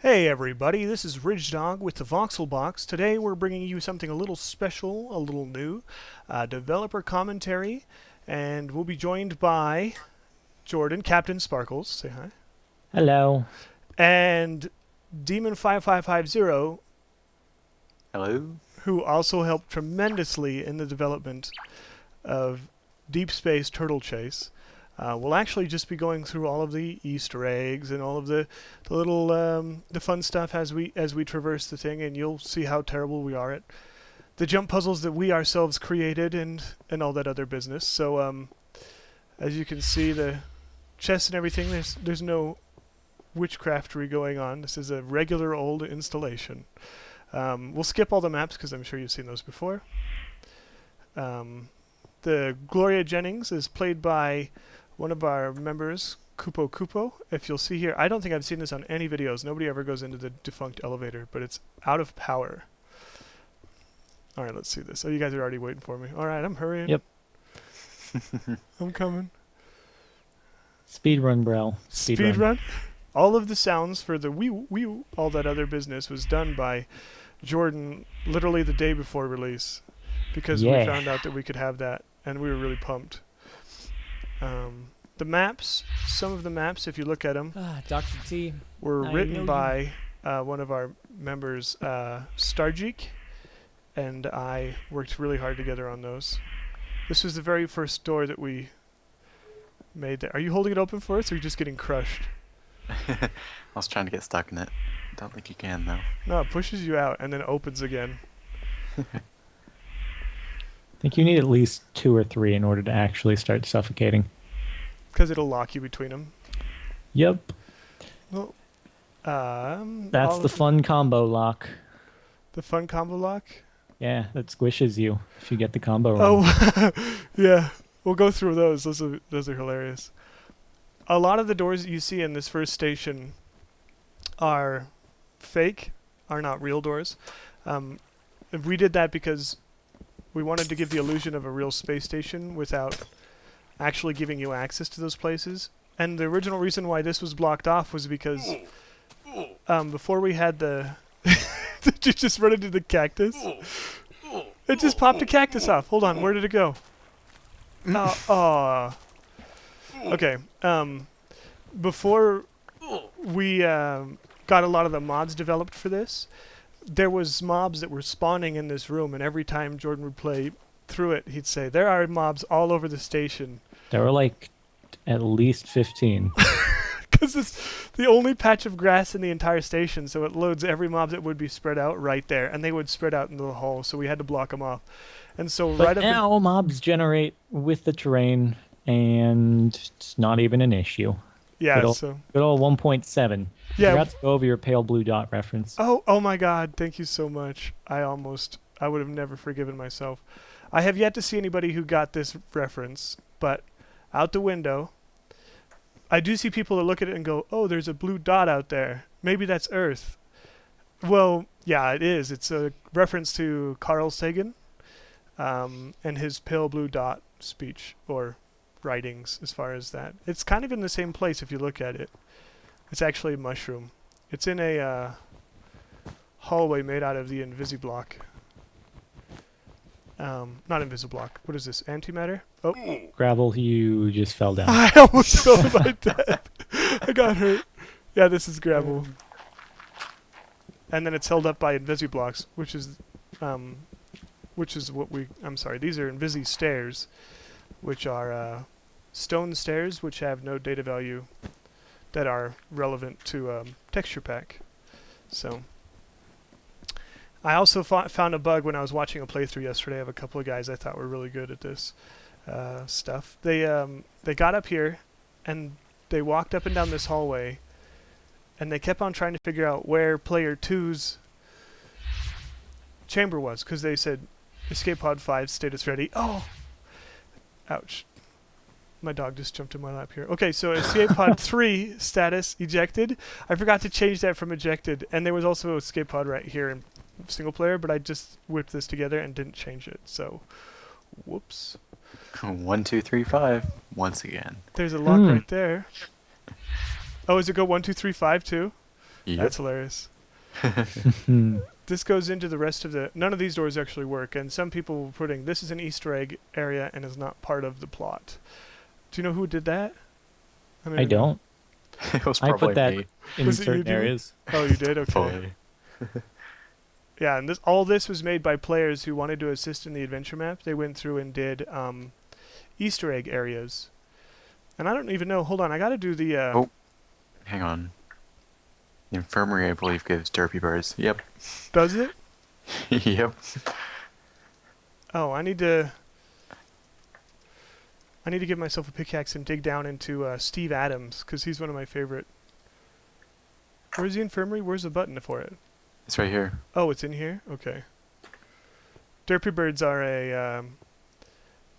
Hey everybody, this is Ridgedog with the VoxelBox. Today we're bringing you something a little special, a little new, developer commentary, and we'll be joined by Jordan, CaptainSparklez, say hi, Hello. and Demon5550, Hello? who also helped tremendously in the development of Deep Space Turtle Chase. We'll actually just be going through all of the Easter eggs and all of the little the fun stuff as we traverse the thing, and you'll see how terrible we are at the jump puzzles that we ourselves created and all that other business. So as you can see, the chests and everything, there's no witchcraftery going on. This is a regular old installation. We'll skip all the maps because I'm sure you've seen those before. The Gloria Jennings is played by one of our members, Kupo Kupo. If you'll see here, I don't think I've seen this on any videos. Nobody ever goes into the defunct elevator, but it's out of power. All right, let's see this. Oh, you guys are already waiting for me. All right, I'm hurrying. Yep. I'm coming. Speed run, bro. Speed run. All of the sounds for the wee all that other business was done by Jordan literally the day before release, because we found out that we could have that, and we were really pumped. The maps, some of the maps, if you look at them, Dr. T. were written by one of our members, Stargeek, and I worked really hard together on those. This was the very first door that we made there. Are you holding it open for us, or are you just getting crushed? I was trying to get stuck in it. Don't think you can, though. No, it pushes you out and then opens again. I think you need at least 2 or 3 in order to actually start suffocating. Because it'll lock you between them. Yep. Well, That's the fun combo lock. The fun combo lock? Yeah, that squishes you if you get the combo wrong. Oh, yeah. We'll go through those. Those are hilarious. A lot of the doors that you see in this first station are fake, are not real doors. We did that because we wanted to give the illusion of a real space station without actually giving you access to those places. And the original reason why this was blocked off was because before we had the... Did you just run into the cactus? It just popped a cactus off. Hold on, where did it go? Okay. Before we got a lot of the mods developed for this, there was mobs that were spawning in this room, and every time Jordan would play through it, he'd say, there are mobs all over the station. There were like at least 15. Because it's the only patch of grass in the entire station, so it loads every mob that would be spread out right there, and they would spread out into the hall, so we had to block them off. And so But right up now mobs generate with the terrain, and it's not even an issue. yeah, Good old 1.7. yeah. Forgot to go over your pale blue dot reference. Oh my God! Thank you so much. I would have never forgiven myself. I have yet to see anybody who got this reference, but out the window, I do see people that look at it and go, "Oh, there's a blue dot out there. Maybe that's Earth." Well, yeah, it is. It's a reference to Carl Sagan, and his pale blue dot speech or writings. As far as that, it's kind of in the same place if you look at it. It's actually a mushroom. It's in a hallway made out of the Invisiblock. Not Invisiblock. What is this? Antimatter? Oh. Gravel, you just fell down. I almost fell to my death. I got hurt. Yeah, this is gravel. And then it's held up by Invisiblocks, which is what we... I'm sorry, these are Invisi stairs, which are stone stairs, which have no data value that are relevant to texture pack. So I also found a bug when I was watching a playthrough yesterday of a couple of guys I thought were really good at this stuff. They got up here and they walked up and down this hallway, and they kept on trying to figure out where player 2's chamber was, because they said escape pod 5 status ready. Oh, ouch. My dog just jumped in my lap here. Okay, so escape pod 3 status ejected. I forgot to change that from ejected, and there was also escape pod right here in single player, but I just whipped this together and didn't change it. So, whoops. 1, 2, 3, 5. Once again. There's a lock right there. Oh, does it go 1, 2, 3, 5 too? That's hilarious. Hmm. This goes into the rest of the... None of these doors actually work, and some people were putting, this is an Easter egg area and is not part of the plot. Do you know who did that? I don't. It was I probably put that me. in Was it you, certain dude? areas. Oh, you did? Okay. Fully. Yeah, and all this was made by players who wanted to assist in the adventure map. They went through and did Easter egg areas. And I don't even know... Hold on, I gotta do the... Oh. Hang on. The infirmary, I believe, gives derpy birds. Yep. Does it? Yep. Oh, I need to give myself a pickaxe and dig down into Steve Adams, because he's one of my favorite. Where's the infirmary? Where's the button for it? It's right here. Oh, it's in here? Okay. Derpy birds are a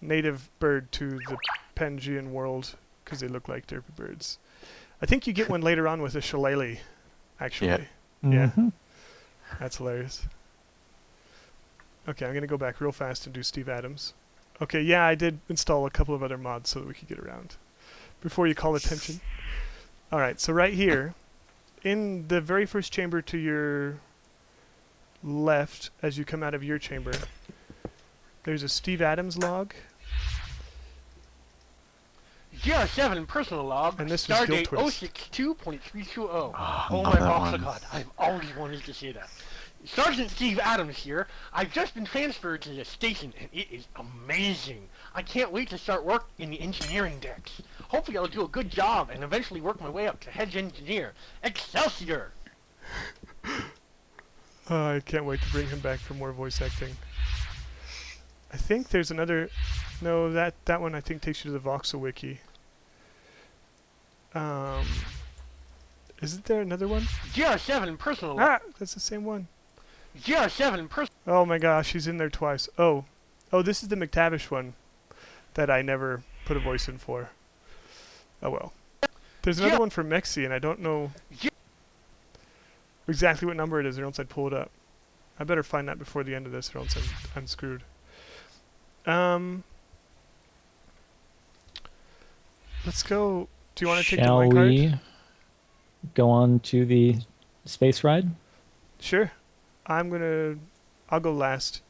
native bird to the Pangean world, because they look like derpy birds. I think you get one later on with a shillelagh, actually. Yeah. Mhm. That's hilarious. Okay, I'm going to go back real fast and do Steve Adams. Okay, yeah, I did install a couple of other mods so that we could get around. Before you call attention. Alright, so right here, in the very first chamber to your left, as you come out of your chamber, there's a Steve Adams log. GR7 personal log, And this was Guild Stardate Twist. 062.320. Oh, I Oh love my that voxel one. god, I've always wanted to say that. Sergeant Steve Adams here. I've just been transferred to the station and it is amazing. I can't wait to start work in the engineering decks. Hopefully I'll do a good job and eventually work my way up to head engineer. Excelsior! Oh, I can't wait to bring him back for more voice acting. I think there's another... No, that one I think takes you to the Voxel Wiki. Isn't there another one? GR7 personal log. Ah! That's the same one. GR7 personal Oh my gosh, he's in there twice. Oh. Oh, this is the McTavish one that I never put a voice in for. Oh well. There's another one for Mexi, and I don't know exactly what number it is, or else I'd pull it up. I better find that before the end of this, or else I'm screwed. Let's go. Do you want to take the Shall minecart? we go on to the space ride? Sure. I'll go last.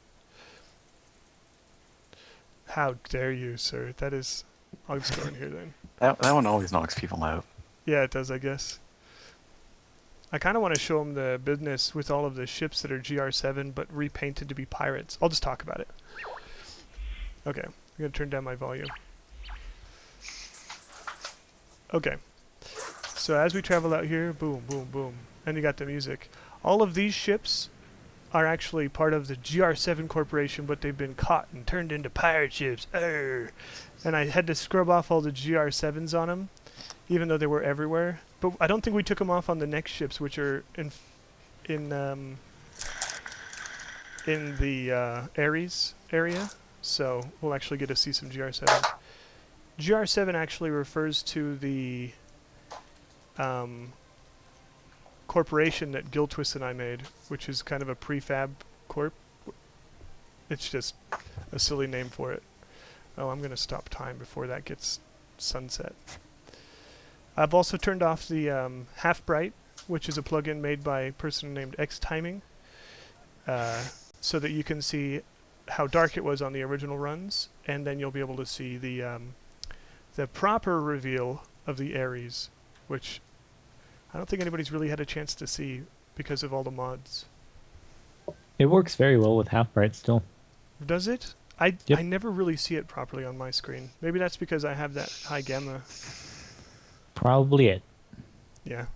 How dare you, sir? That is... I'll just go in here then. That one always knocks people out. Yeah, it does, I guess. I kind of want to show them the business with all of the ships that are GR7 but repainted to be pirates. I'll just talk about it. Okay, I'm going to turn down my volume. Okay. So as we travel out here, boom, boom, boom, and you got the music. All of these ships are actually part of the GR7 Corporation, but they've been caught and turned into pirate ships. Arr! And I had to scrub off all the GR7s on them, even though they were everywhere. But I don't think we took them off on the next ships, which are in the Ares area. So we'll actually get to see some GR7. GR7 actually refers to the corporation that Guild Twist and I made, which is kind of a prefab corp. It's just a silly name for it. Oh, I'm going to stop time before that gets sunset. I've also turned off the Half Bright, which is a plugin made by a person named Xtiming, so that you can see how dark it was on the original runs, and then you'll be able to see the proper reveal of the Ares, which I don't think anybody's really had a chance to see because of all the mods. It works very well with Half Bright still. Does it? I Yep. never really see it properly on my screen. Maybe that's because I have that high gamma. Probably it. Yeah.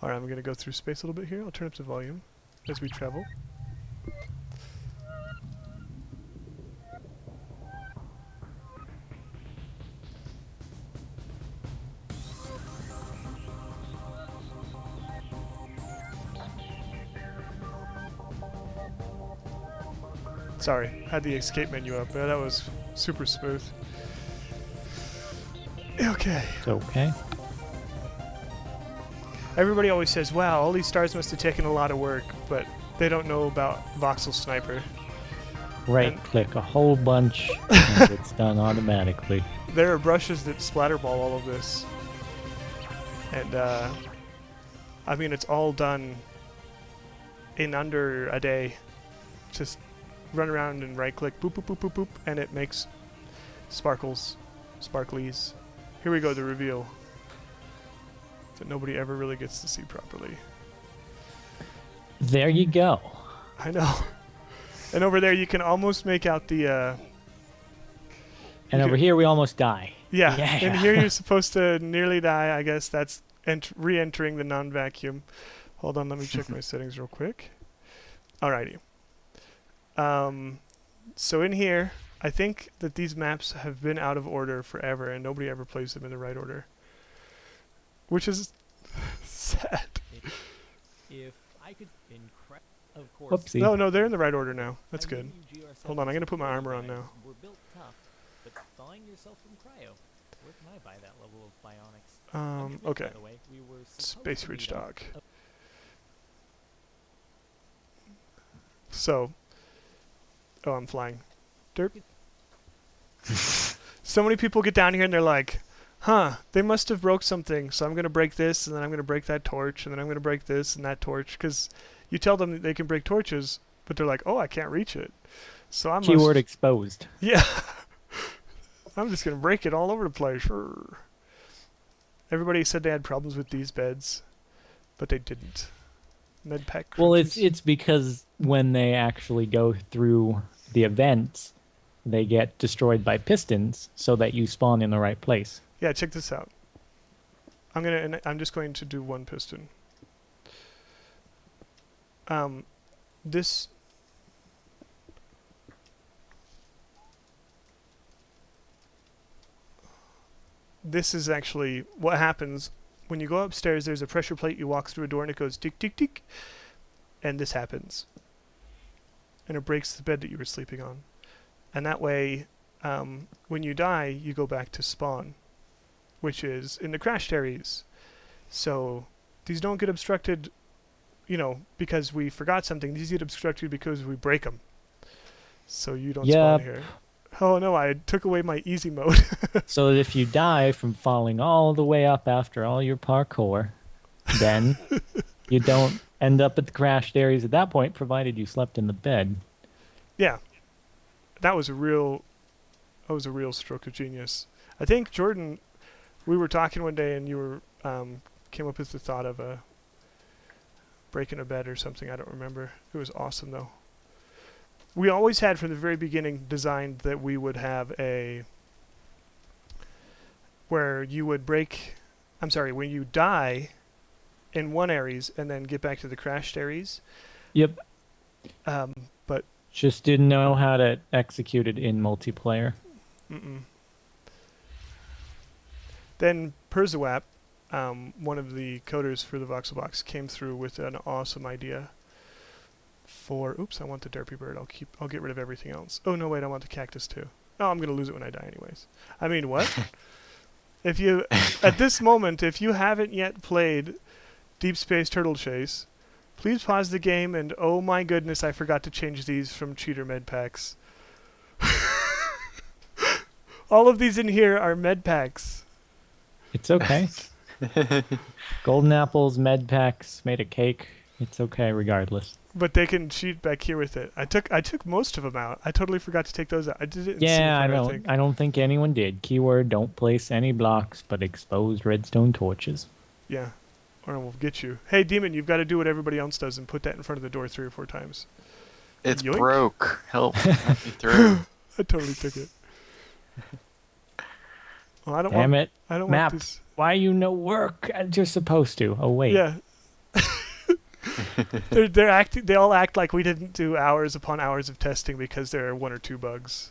Alright, I'm going to go through space a little bit here. I'll turn up the volume as we travel. Sorry, had the escape menu up. That was super smooth. Okay. It's okay. Everybody always says, wow, all these stars must have taken a lot of work, but they don't know about Voxel Sniper. Right click a whole bunch and it's done automatically. There are brushes that splatterball all of this. And I I mean, it's all done in under a day. Just run around and right-click, boop, boop, boop, boop, boop, and it makes sparklez. Here we go, the reveal that nobody ever really gets to see properly. There you go. I know. And over there, you can almost make out the. And over here, we almost die. Yeah. Yeah. And here you're supposed to nearly die. I guess that's re-entering the non-vacuum. Hold on, let me check my settings real quick. Alrighty. So in here, I think that these maps have been out of order forever, and nobody ever plays them in the right order, which is sad. If I could of course. Whoopsie. No, they're in the right order now. That's good. Hold on, I'm gonna put my armor on now. We're built tough, but thawing yourself from cryo. Where can I buy that level of bionics? I'm convinced, Okay. by the way, we were Space supposed to meet up. Ridgedog. So, oh, I'm flying. Derp. So many people get down here and they're like, huh, they must have broke something, so I'm going to break this, and then I'm going to break that torch, and then I'm going to break this and that torch, because you tell them that they can break torches, but they're like, oh, I can't reach it. So I'm Keyword exposed. Yeah. I'm just going to break it all over the place. Everybody said they had problems with these beds, but they didn't. Medpack. Well, crutches. it's because when they actually go through the events, they get destroyed by pistons, so that you spawn in the right place. Yeah, check this out. I'm just going to do one piston. This is actually what happens when you go upstairs. There's a pressure plate. You walk through a door and it goes tick tick tick, and this happens, and it breaks the bed that you were sleeping on, and that way, when you die, you go back to spawn, which is in the crashed areas. So these don't get obstructed, because we forgot something. These get obstructed because we break them. So you don't spawn here. Oh no, I took away my easy mode. So if you die from falling all the way up after all your parkour, then you don't end up at the crashed areas at that point, provided you slept in the bed. Yeah. That was a real stroke of genius. I think, Jordan, we were talking one day and you were came up with the thought of breaking a bed or something. I don't remember. It was awesome though. We always had from the very beginning designed that we would have where you would when you die in one areas and then get back to the crashed areas. Yep. But just didn't know how to execute it in multiplayer. Then Perzuap, one of the coders for the VoxelBox, came through with an awesome idea for, oops, I want the derpy bird. I'll get rid of everything else. Oh no, wait, I want the cactus too. Oh, I'm gonna lose it when I die anyways. I mean, what? If you, at this moment, if you haven't yet played Deep Space Turtle Chase, please pause the game and, oh my goodness, I forgot to change these from cheater Medpacks. All of these in here are Medpacks. It's okay. Golden apples, Medpacks, made a cake. It's okay regardless. But they can cheat back here with it. I took most of them out. I totally forgot to take those out. I did it in Yeah, Singapore, I don't think anyone did. Keyword, don't place any blocks, but exposed redstone torches. Yeah, or we'll get you. Hey, Demon, you've got to do what everybody else does and put that in front of the door 3 or 4 times. It's Yoink. broke. Help. Let me through. I totally took it. Oh, I don't Damn want, it. I don't Map. want this. Why you no work as you're supposed to? Oh, wait. Yeah. They all act like we didn't do hours upon hours of testing because there are 1 or 2 bugs.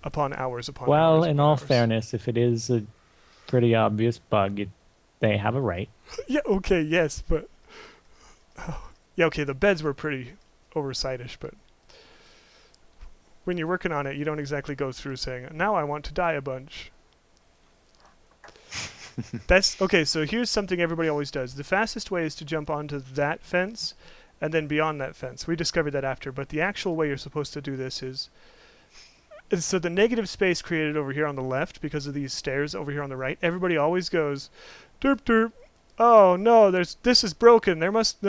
Upon hours upon hours. Well, in upon all hours. fairness, if it is a pretty obvious bug, they have a right. Yeah, okay, yes, but... yeah, okay, the beds were pretty oversightish, but... when you're working on it, you don't exactly go through saying, now I want to die a bunch. That's... okay, so here's something everybody always does. The fastest way is to jump onto that fence and then beyond that fence. We discovered that after, but the actual way you're supposed to do this is... so the negative space created over here on the left because of these stairs over here on the right, everybody always goes derp derp Oh no, this is broken. There must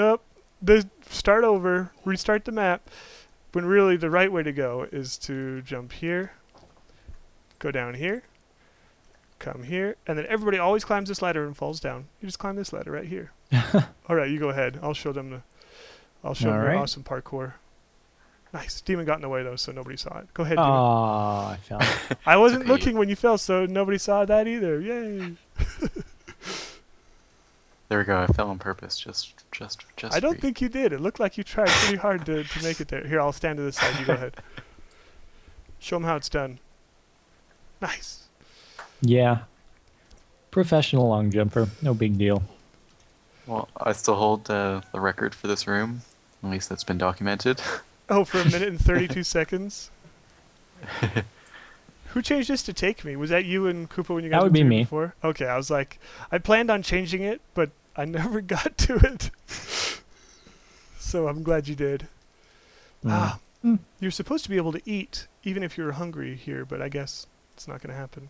start over, restart the map. When really the right way to go is to jump here, go down here, come here, and then everybody always climbs this ladder and falls down. You just climb this ladder right here. All right, you go ahead. I'll show them the awesome parkour. Nice. Demon got in the way though, so nobody saw it. Go ahead, Demon. Oh, I fell. I wasn't okay. looking when you fell, so nobody saw that either. Yay! There we go. I fell on purpose. Just. I don't think you did. It looked like you tried pretty hard to make it there. Here, I'll stand to this side. You go ahead. Show them how it's done. Nice. Yeah. Professional long jumper. No big deal. Well, I still hold the record for this room. At least that's been documented. Oh, for 1 minute and 32 seconds? Who changed this to take me? Was that you and Koopa when you guys That would went be through it me. before? Okay, I was like, I planned on changing it, but I never got to it. So I'm glad you did. Ah, you're supposed to be able to eat, even if you're hungry here, but I guess it's not going to happen.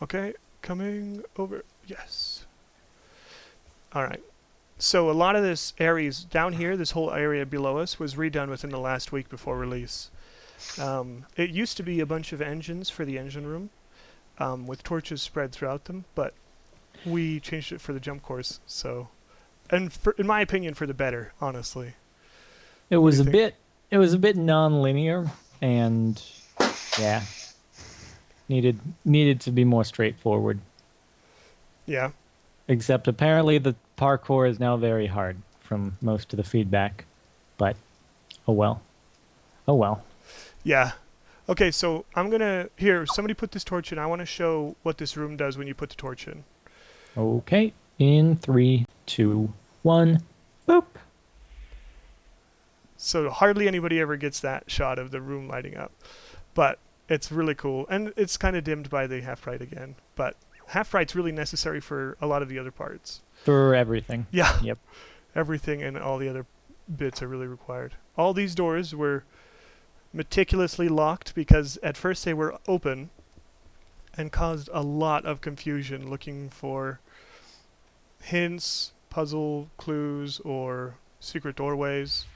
Okay, coming over. Yes. All right. So a lot of this areas down here, this whole area below us, was redone within the last week before release. It used to be a bunch of engines for the engine room, with torches spread throughout them, but we changed it for the jump course. So, and in my opinion, for the better, honestly. It What was do a you bit. It was a bit non-linear, and yeah, needed to be more straightforward. Yeah. Except apparently the parkour is now very hard from most of the feedback. But oh well. Oh well. Yeah. Okay, so I'm gonna somebody put this torch in. I want to show what this room does when you put the torch in. Okay. In 3, 2, 1. Boop. So hardly anybody ever gets that shot of the room lighting up, but it's really cool, and it's kind of dimmed by the half right again. But half right's really necessary for a lot of the other parts. For everything. Yeah. Yep. Everything and all the other bits are really required. All these doors were meticulously locked because at first they were open and caused a lot of confusion looking for hints, puzzle clues, or secret doorways.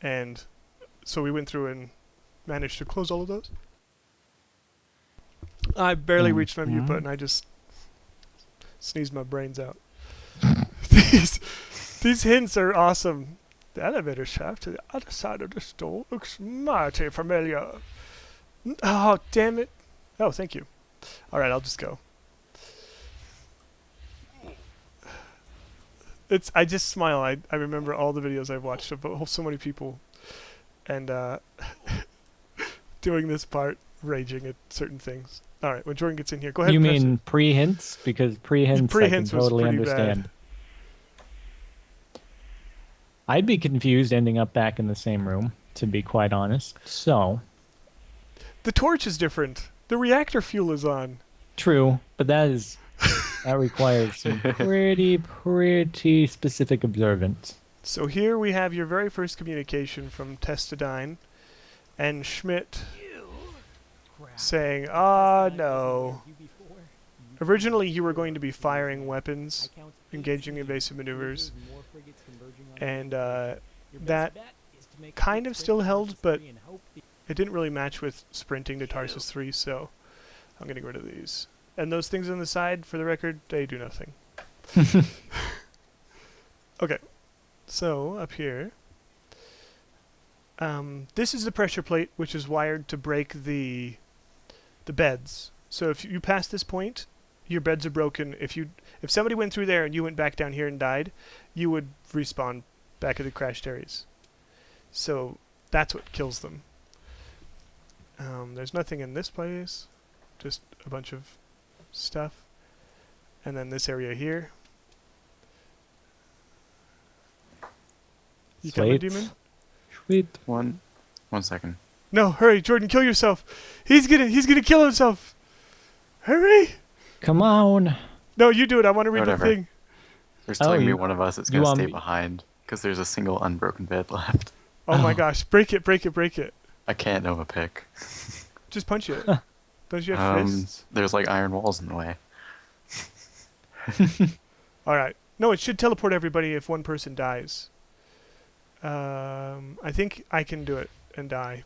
And so we went through and managed to close all of those. I barely reached my mute button. I just sneezed my brains out. These hints are awesome. The elevator shaft to the other side of this door looks mighty familiar. Oh, damn it. Oh, thank you. All right, I'll just go. I just smile. I remember all the videos I've watched of so many people and doing this part, raging at certain things. All right, when Jordan gets in here, go ahead. You and press mean it. pre-hints? Because pre-hints, I can Pre-hints was totally pretty understand. bad. I'd be confused ending up back in the same room, to be quite honest. So, The torch is different. The reactor fuel is on. true, but that requires some pretty specific observance. So here we have your very first communication from Testadine and Schmidt saying, no. Originally you were going to be firing weapons, engaging evasive maneuvers, and that kind of still held, but it didn't really match with sprinting to Tarsus 3, so I'm going to get rid of these. And those things on the side, for the record, they do nothing. Okay, so up here, this is the pressure plate, which is wired to break the beds. So if you pass this point, your beds are broken. If somebody went through there and you went back down here and died, you would respawn back at the crashed areas. So that's what kills them. There's nothing in this place, just a bunch of stuff. And then this area here. You coming, Sweet. Demon? Sweet. One second. No, hurry, Jordan, kill yourself. He's gonna kill himself. Hurry! Come on. No, you do it. I want to read Whatever. the thing. There's telling me you- one of us is you going to want stay me- behind because there's a single unbroken bed left. Oh my gosh, break it, break it, break it. I can't Nova pick. Just punch it. Don't you have fists? There's like iron walls in the way. All right. No, it should teleport everybody if one person dies. I think I can do it and die.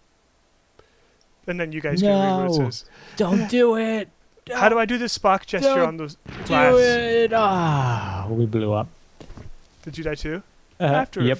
And then you guys can read what it No. says. Don't do it. How do I do this Spock gesture Don't on those do glass? it? Ah, we blew up. Did you die too? Uh-huh. After Yep.